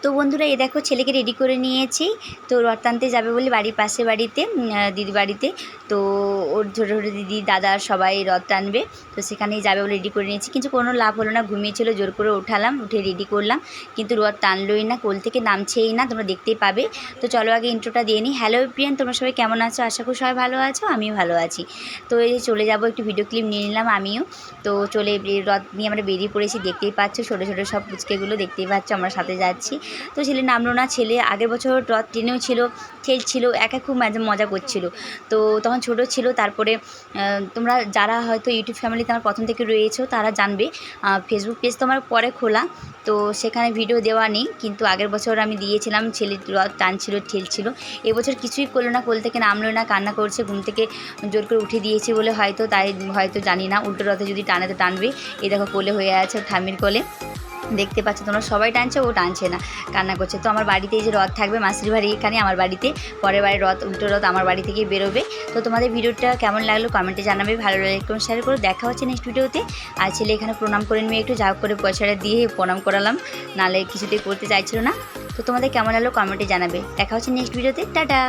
তো বন্ধুরা এই দেখো ছেলেকে রেডি করে নিয়েছি। তো রথ টানতে যাবে বলে বাড়ির পাশে বাড়িতে দিদি বাড়িতে, তো ওর ছোটো ছোটো দিদি দাদা সবাই রথ টানবে, তো সেখানেই যাবে বলে রেডি করে নিয়েছি। কিন্তু কোনো লাভ হলো না, ঘুমিয়েছিল, জোর করে উঠালাম, উঠে রেডি করলাম, কিন্তু রথ টানলোই না, কোল থেকে নামছেই না, তোমরা দেখতেই পাবে। তো চলো আগে ইন্ট্রোটা দিয়ে নিই। হ্যালো প্রিয়ান, তোমরা সবাই কেমন আছো? আশা করি সবাই ভালো আছো, আমিও ভালো আছি। তো এই চলে যাবো, একটু ভিডিও ক্লিপ নিয়ে নিলাম আমিও। তো রথ নিয়ে আমরা বেরিয়ে পড়েছি, দেখতেই পাচ্ছ ছোটো ছোটো সব পুচকেগুলো দেখতেই পাচ্ছ, আমরা সাথে যাচ্ছি। তো ছেলে নামলো না, ছেলে আগের বছর রথ ট্রেনেও ছিল, খেলছিল, একা খুব মজা করছিল। তো তখন ছোট ছিল। তারপরে তোমরা যারা হয়তো ইউটিউব ফ্যামিলিতে আমার প্রথম থেকে রয়েছো তারা জানবে, ফেসবুক পেজ তো আমার পরে খোলা, তো সেখানে ভিডিও দেওয়া নেই, কিন্তু আগের বছর আমি দিয়েছিলাম। ছেলে রথ টানছিল, ঠেলছিল। এবছর কিছুই করলো না, কোল থেকে নামলো না, কান্না করছে, ঘুম থেকে জোর করে উঠে দিয়েছি বলে হয়তো, তাই হয়তো জানি না। উল্টো রথে যদি টানে তো টানবে। এই দেখো কোলে হয়ে আছে, ঠাম্মির কোলে, দেখতে পাচ্ছ তোমরা, সবাই টানছে, ও টানছে না, কান্না করছে। তো আমার বাড়িতে এই যে রথ থাকবে, মাসির বাড়ি এখানে, আমার বাড়িতে পরের বাড়ি রথ, উল্টো রথ আমার বাড়ি থেকেই বেরোবে। তো তোমাদের ভিডিওটা কেমন লাগলো কমেন্টে জানাবে, ভালো লাগলে একটু শেয়ার করো। দেখা হচ্ছে নেক্সট ভিডিওতে। আর ছেলে এখানে প্রণাম করে নিয়ে একটু যা করে পয়সাটা দিয়ে প্রণাম করালাম, নাহলে কিছুতেই করতে চাইছিল না। তো তোমাদের কেমন লাগলো কমেন্টে জানাবে। দেখা হচ্ছে নেক্সট ভিডিওতে, টাটা।